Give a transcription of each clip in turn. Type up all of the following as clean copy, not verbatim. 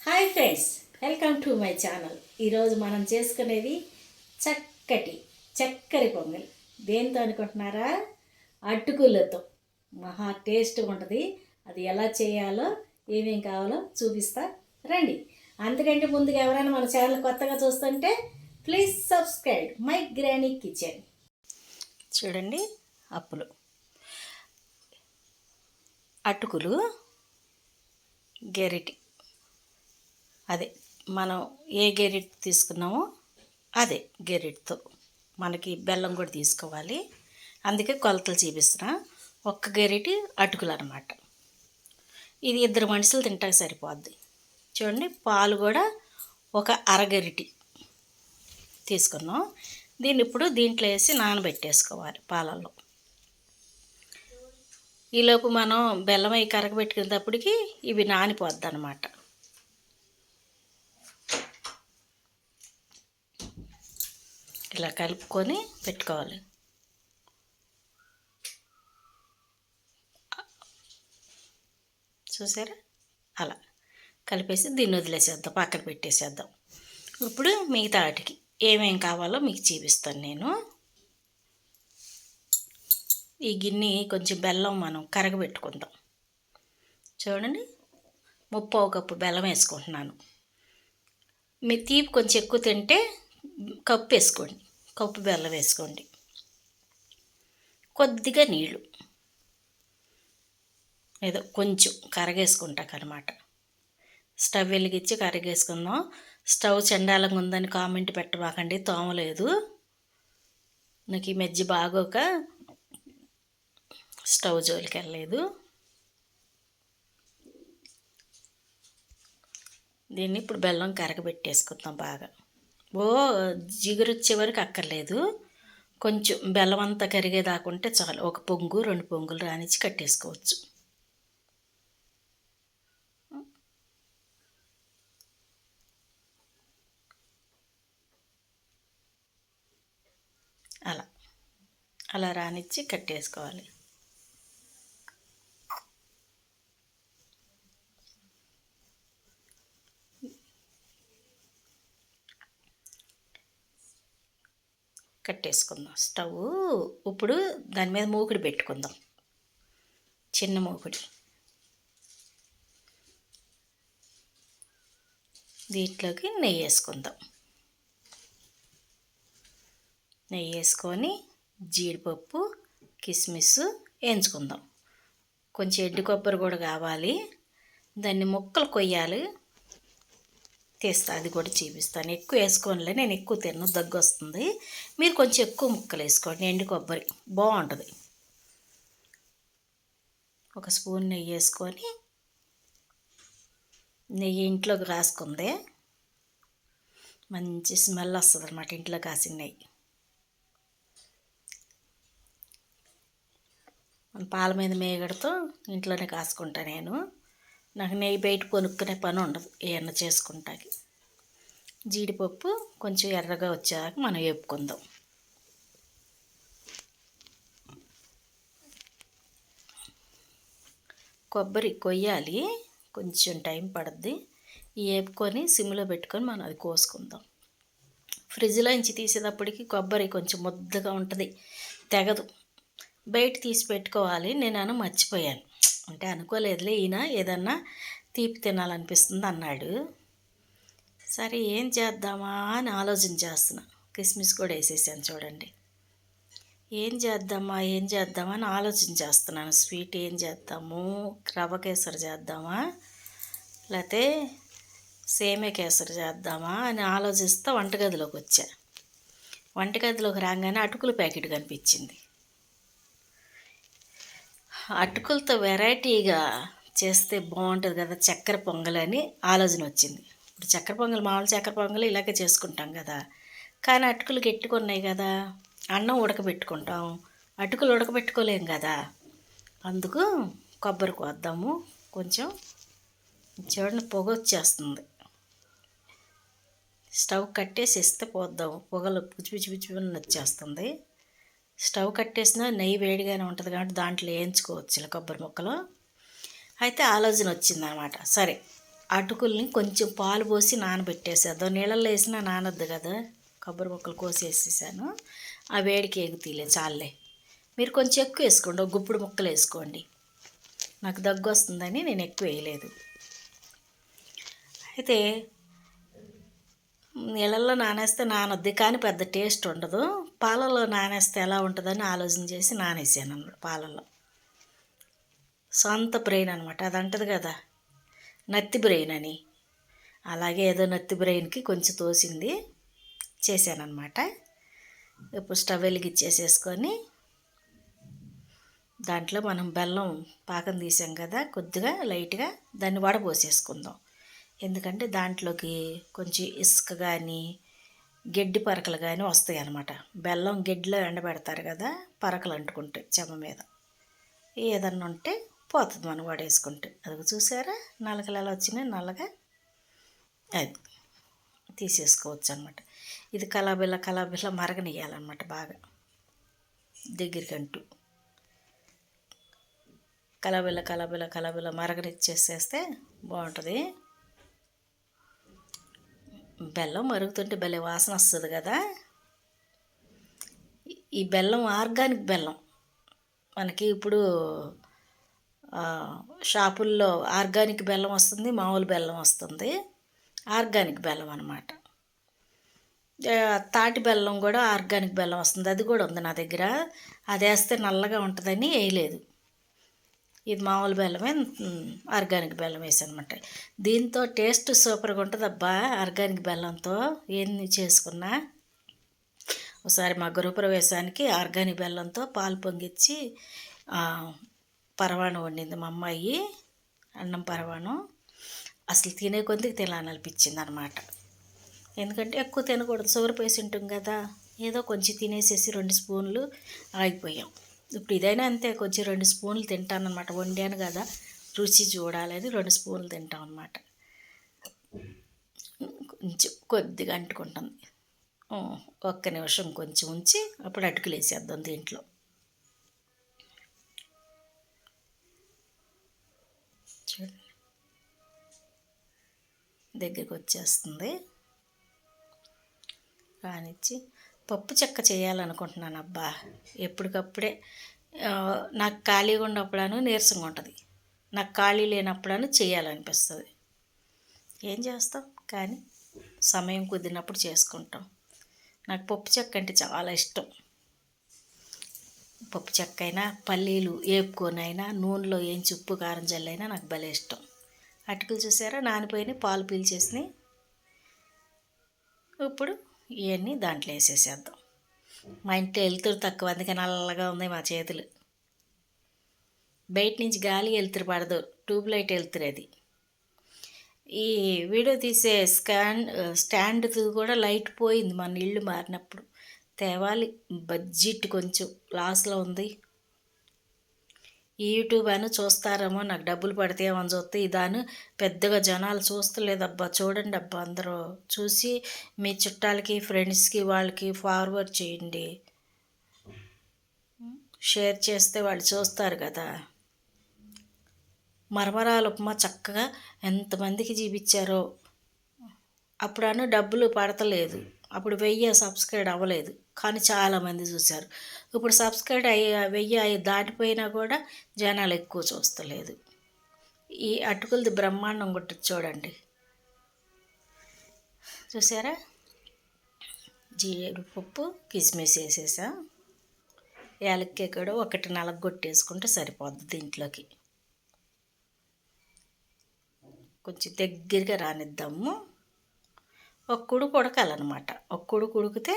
Hi friends, welcome to my channel. ఈరోజు మనం చేసుకునేది చక్కెర పొంగల్. దేంతో అనుకుంటున్నారా? అటుకులతో. మహా టేస్ట్గా ఉంటుంది. అది ఎలా చేయాలో ఏమేం కావాలో చూపిస్తా రండి. అందుకంటే ముందుగా ఎవరైనా మన ఛానల్ కొత్తగా చూస్తుంటే please subscribe my granny kitchen. చూడండి, అప్పులు, అటుకులు, గెరిటి, అదే మనం ఏ గెరిట్ తీసుకున్నామో అదే గెరిట్తో మనకి బెల్లం కూడా తీసుకోవాలి. అందుకే కొలతలు చూపిస్తున్నా. ఒక్క గెరిటి అటుకులు అనమాట. ఇది 2 మనుషులు తింటాక సరిపోద్ది. చూడండి, పాలు కూడా ఒక అరగెరిటి తీసుకున్నాం. దీన్ని ఇప్పుడు దీంట్లో వేసి నానబెట్టేసుకోవాలి పాలల్లో. ఈలోపు మనం బెల్లం అవి కరగబెట్టుకునేటప్పటికి ఇవి నానిపోద్ది అనమాట. ఇలా కలుపుకొని పెట్టుకోవాలి. చూసారా? అలా కలిపేసి దీన్ని వదిలేసేద్దాం, పక్కన పెట్టేసేద్దాం. ఇప్పుడు మిగతా వాటికి ఏమేం కావాలో మీకు చూపిస్తాను నేను. ఈ గిన్నె కొంచెం బెల్లం మనం కరగబెట్టుకుందాం. చూడండి, 3/4 కప్పు బెల్లం వేసుకుంటున్నాను. మీ తీపి కొంచెం ఎక్కువ తింటే కప్పు వేసుకోండి, కప్పు బెల్లం వేసుకోండి. కొద్దిగా నీళ్ళు, ఏదో కొంచెం కరగేసుకుంటాకనమాట. స్టవ్ వెలిగించి కరిగేసుకుందాం. స్టవ్ చండాలంగా ఉందని కామెంట్ పెట్టమాకండి, తోమలేదు. నాకు ఈ మధ్య బాగోక స్టవ్ జోలికి వెళ్ళలేదు. దీన్ని ఇప్పుడు బెల్లం కరగబెట్టేసుకుందాం బాగా. జిగురు వచ్చే వరకు అక్కర్లేదు, కొంచెం బెల్లం అంతా కరిగేదాకుంటే చాలు. 1 పొంగు 2 పొంగులు రానిచ్చి కట్టేసుకోవచ్చు. అలా అలా రానిచ్చి కట్టేసుకోవాలి. కట్టేసుకుందాం స్టవ్. ఇప్పుడు దాని మీద మూకుడు పెట్టుకుందాం, చిన్న మూకుడు. దీంట్లోకి నెయ్యి వేసుకుందాం. నెయ్యి వేసుకొని జీడిపప్పు, కిస్మిస్ వేయించుకుందాం. కొంచెం ఎండు కొబ్బరి కూడా కావాలి. దాన్ని ముక్కలు కొయ్యాలి, తీస్తా, అది కూడా చూపిస్తాను. ఎక్కువ వేసుకోనిలే, నేను ఎక్కువ తిన్ను, దగ్గు వస్తుంది. మీరు కొంచెం ఎక్కువ ముక్కలు వేసుకోండి. ఎండు కొబ్బరి బాగుంటుంది. 1 స్పూన్ నెయ్యి వేసుకొని, నెయ్యి ఇంట్లోకి రాసుకుందే మంచి స్మెల్ వస్తుంది అనమాట, ఇంట్లో కాసిన నెయ్యి. పాల మీద మేగడతో ఇంట్లోనే కాసుకుంటా నేను. నాకు నెయ్యి బయట కొనుక్కునే పని ఉండదు ఏమన్నా చేసుకుంటాకి. జీడిపప్పు కొంచెం ఎర్రగా వచ్చాక మనం వేపుకుందాం. కొబ్బరి కొయ్యాలి, కొంచెం టైం పడుద్ది. వేపుకొని సిమ్లో పెట్టుకొని మనం అది కోసుకుందాం. ఫ్రిడ్జ్లో నుంచి తీసేటప్పటికి కొబ్బరి కొంచెం ముద్దగా ఉంటుంది, తెగదు. బయట తీసి పెట్టుకోవాలి. నేను మర్చిపోయాను, అంటే అనుకోలేదులే, ఈయన ఏదన్నా తీపి తినాలనిపిస్తుంది అన్నాడు. సరే ఏం చేద్దామా అని ఆలోచన చేస్తున్నా. కిస్మిస్ కూడా వేసేసాను చూడండి. ఏం చేద్దామా అని ఆలోచన చేస్తున్నాను. స్వీట్ ఏం చేద్దాము? రవ్వ కేసరి చేద్దామా, లేకపోతే సేమియా కేసరి చేద్దామా అని ఆలోచిస్తూ వంటగదిలోకి వచ్చా. వంటగదిలోకి రాగానే అటుకుల ప్యాకెట్ కనిపించింది. అటుకులతో వెరైటీగా చేస్తే బాగుంటుంది కదా చక్కెర పొంగల్ అని ఆలోచన వచ్చింది. ఇప్పుడు చక్కెర పొంగల్, మామూలు చక్కెర పొంగల్ ఇలాగే చేసుకుంటాం కదా, కానీ అటుకులు గట్టికున్నాయి కదా, అన్నం ఉడకబెట్టుకుంటాం, అటుకులు ఉడకబెట్టుకోలేం కదా. అందుకు కొబ్బరి కోద్దాము. కొంచెం చూడండి, పొగ వచ్చేస్తుంది. స్టవ్ కట్టేసి ఇస్తే పోద్దాం, పొగలు పిచ్చి పిచ్చి వచ్చేస్తుంది. స్టవ్ కట్టేసినా నెయ్యి వేడిగానే ఉంటుంది కాబట్టి దాంట్లో వేయించుకోవచ్చు ఇలా కొబ్బరి ముక్కలు. అయితే ఆలోచన వచ్చిందనమాట. సరే అటుకుల్ని కొంచెం పాలు పోసి నానబెట్టేసేద్దాం. నీళ్ళల్లో వేసినా నానొద్దు కదా, కొబ్బరి ముక్కలు కోసేసేసాను. ఆ వేడికి ఎగుతీలే చాలే. మీరు కొంచెం ఎక్కువ వేసుకోండి, ఒక గుప్పుడు ముక్కలు వేసుకోండి. నాకు దగ్గు వస్తుందని నేను ఎక్కువ వేయలేదు. అయితే నీళ్ళల్లో నానేస్తే నానొద్ది, కానీ పెద్ద టేస్ట్ ఉండదు. పాలల్లో నానేస్తే ఎలా ఉంటుందని ఆలోచన చేసి నానేసాను అన్నమాట. పాలల్లో సొంత బ్రెయిన్ అనమాట, అది అంటది కదా నత్తి బ్రెయిన్ అని, అలాగే ఏదో నత్తి బ్రెయిన్కి కొంచెం తోసింది చేశానన్నమాట. ఇప్పుడు స్టవ్ వెలిగిచ్చేసేసుకొని దాంట్లో మనం బెల్లం పాకం తీసాం కదా, కొద్దిగా లైట్గా దాన్ని వడపోసేసుకుందాం. ఎందుకంటే దాంట్లోకి కొంచెం ఇసుక కానీ గడ్డి పరకలు కానీ వస్తాయి అన్నమాట. బెల్లం గడ్డిలో ఎండబెడతారు కదా, పరకలు అంటుకుంటే చెమ్మ మీద ఏదన్నా ఉంటే పోతుంది మనం వడేసుకుంటే. అది చూసారా నలకలు ఎలా వచ్చినాయి నల్లగా, అది తీసేసుకోవచ్చు అనమాట. ఇది కలాబిల్ల మరగనియాలన్నమాట బాగా దగ్గరికంటూ. కలాబిల్ల మరగనిచ్చేసేస్తే బాగుంటుంది. బెల్లం మరుగుతుంటే భలే వాసన వస్తుంది కదా. ఈ బెల్లం ఆర్గానిక్ బెల్లం. మనకి ఇప్పుడు షాపుల్లో ఆర్గానిక్ బెల్లం వస్తుంది, మామూలు బెల్లం వస్తుంది. ఆర్గానిక్ బెల్లం అనమాట. తాటి బెల్లం కూడా ఆర్గానిక్ బెల్లం వస్తుంది, అది కూడా ఉంది నా దగ్గర. అది వేస్తే నల్లగా ఉంటుందని వేయలేదు. ఇది మామూలు బెల్లమే, ఆర్గానిక్ బెల్లం వేసానమాట. దీంతో టేస్ట్ సూపర్గా ఉంటుంది అబ్బా. ఆర్గానిక్ బెల్లంతో ఎన్ని చేసుకున్నా. ఒకసారి మా గృహప్రవేశానికి ఆర్గానిక్ బెల్లంతో పాలు పొంగిచ్చి పరవాణం వండింది మా అమ్మాయి, అన్నం పరవాణం. అసలు తినే కొద్దికి తినాలనిపించింది అనమాట. ఎందుకంటే ఎక్కువ తినకూడదు, షుగర్ పేషెంట్ కదా. ఏదో కొంచెం తినేసేసి 2 స్పూన్లు ఆగిపోయాం. ఇప్పుడు ఇదైనా అంతే, కొంచెం 2 స్పూన్లు తింటానమాట. వండాను కదా, రుచి చూడాలని 2 స్పూన్లు తింటాం అనమాట. కొంచెం కొద్దిగా అంటుకుంటుంది. ఒక్క నిమిషం కొంచెం ఉంచి అప్పుడు అటుకులు వేసేద్దాం దీంట్లో. చూడండి దగ్గరికి వచ్చేస్తుంది. కానిచ్చి పప్పు చెక్క చేయాలనుకుంటున్నాను అబ్బా. ఎప్పటికప్పుడే నాకు ఖాళీగా ఉన్నప్పుడను నీరసంగా ఉంటుంది, నాకు ఖాళీ లేనప్పుడను చేయాలనిపిస్తుంది. ఏం చేస్తాం, కానీ సమయం కుదిరినప్పుడు చేసుకుంటాం. నాకు పప్పు చెక్క అంటే చాలా ఇష్టం. పప్పు చెక్క అయినా పల్లీలు వేపుకొనైనా నూనెలో ఏంచి ఉప్పు కారం జల్లైనా నాకు భలే ఇష్టం. అటుకులు చూసారా నానిపోయినాయి, పాలు పీల్చేసినాయి. ఇప్పుడు ఇవన్నీ దాంట్లో వేసేసేద్దాం. మా ఇంట్లో వెలుతురు తక్కువ, అందుకే నల్లగా ఉంది మా చేతులు. బయట నుంచి గాలి వెలుతురు పడదు, ట్యూబ్లైట్ వెలుతురు అది. ఈ వీడియో తీసే స్టాండ్ కూడా లైట్ పోయింది మన ఇల్లు మారినప్పుడు. తేవాలి, బడ్జెట్ కొంచెం లాస్లో ఉంది. ఈ యూట్యూబ్ అని చూస్తారేమో, నాకు డబ్బులు పడితేమో అని చూస్తే ఇదాను పెద్దగా జనాలు చూస్తలేదబ్బా. చూడండి అబ్బా, అందరూ చూసి మీ చుట్టాలకి ఫ్రెండ్స్కి వాళ్ళకి ఫార్వర్డ్ చేయండి. షేర్ చేస్తే వాళ్ళు చూస్తారు కదా. మరమరాలు ఉప్మా చక్కగా ఎంతమందికి చూపించారో. అప్పుడన్నా డబ్బులు పడతలేదు, అప్పుడు 1000 సబ్స్క్రైబ్ అవ్వలేదు, కానీ చాలామంది చూశారు. ఇప్పుడు సబ్స్క్రైబ్ 1000 దాటిపోయినా కూడా జనాలు ఎక్కువ చూస్తలేదు. ఈ అటుకులది బ్రహ్మాండం కొట్టి చూడండి, చూసారా. జీడిపప్పు కిస్మిస్ వేసేసా, యాలక్కాయ కూడా ఒకటి నలగొట్టేసుకుంటే సరిపోద్ది. దీంట్లోకి కొంచెం దగ్గరగా రానిద్దాము. ఒక కుడుకు ఉడకాలన్నమాట. ఒక కుడుకు ఉడికితే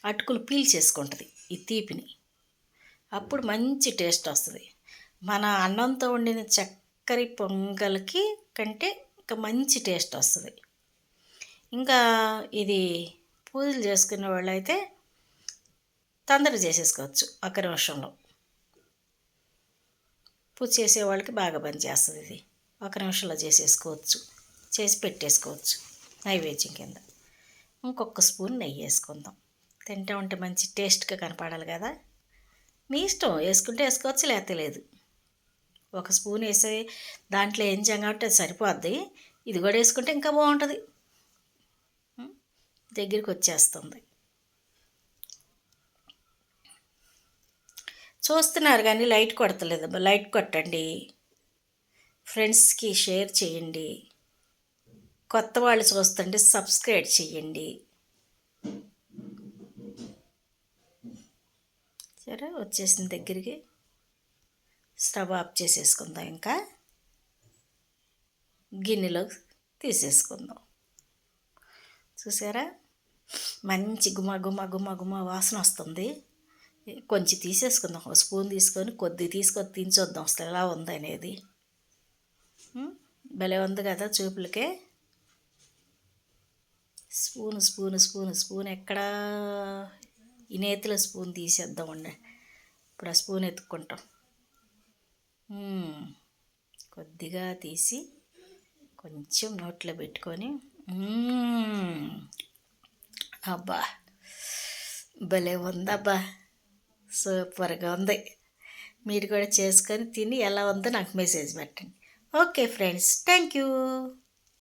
అటుకులు పీల్చేసుకుంటుంది ఈ తీపిని, అప్పుడు మంచి టేస్ట్ వస్తుంది. మన అన్నంతో వండిన చక్కెర పొంగల్కి కంటే ఇంకా మంచి టేస్ట్ వస్తుంది. ఇంకా ఇది పూజలు చేసుకునే వాళ్ళు అయితే తొందరగా చేసేసుకోవచ్చు, 1 నిమిషంలో. పూజ చేసేవాళ్ళకి బాగా పనిచేస్తుంది ఇది. 1 నిమిషంలో చేసేసుకోవచ్చు, చేసి పెట్టేసుకోవచ్చు నైవేద్యం కింద. ఇంకొక స్పూన్ నెయ్యి వేసుకుందాం. తింటూ ఉంటే మంచి టేస్ట్గా కనపడాలి కదా. మీ ఇష్టం, వేసుకుంటే వేసుకోవచ్చు, లేకపోతే లేదు. 1 స్పూన్ వేసి దాంట్లో ఏం కాబట్టి అది సరిపోద్ది. ఇది కూడా వేసుకుంటే ఇంకా బాగుంటుంది. దగ్గరికి వచ్చేస్తుంది. చూస్తున్నారు కానీ లైట్ కొడతలేదు. లైట్ కొట్టండి, ఫ్రెండ్స్కి షేర్ చేయండి, కొత్త వాళ్ళు చూస్తుంటే సబ్స్క్రైబ్ చేయండి. సరే వచ్చేసిన దగ్గరికి స్టవ్ ఆఫ్ చేసేసుకుందాం. ఇంకా గిన్నెలో తీసేసుకుందాం. చూసారా, మంచి గుమ గుమ గుమ గుమ వాసన వస్తుంది. కొంచెం తీసేసుకుందాం. ఒక స్పూన్ తీసుకొని కొద్ది తీసుకొని తినచొద్దాం అసలు ఎలా ఉందనేది. భలే ఉంది కదా చూపులకే. స్పూన్ స్పూన్ స్పూన్ స్పూన్ ఎక్కడా, ఈ నేతిలో స్పూన్ తీసేద్దాం ఉండే. ఇప్పుడు ఆ స్పూన్ ఎత్తుక్కుంటాం. కొద్దిగా తీసి కొంచెం నోట్లో పెట్టుకొని, అబ్బా భలే ఉందబ్బా, సూపర్గా ఉంది. మీరు కూడా చేసుకొని తిని ఎలా ఉందో నాకు మెసేజ్ పెట్టండి. Okay friends, thank you.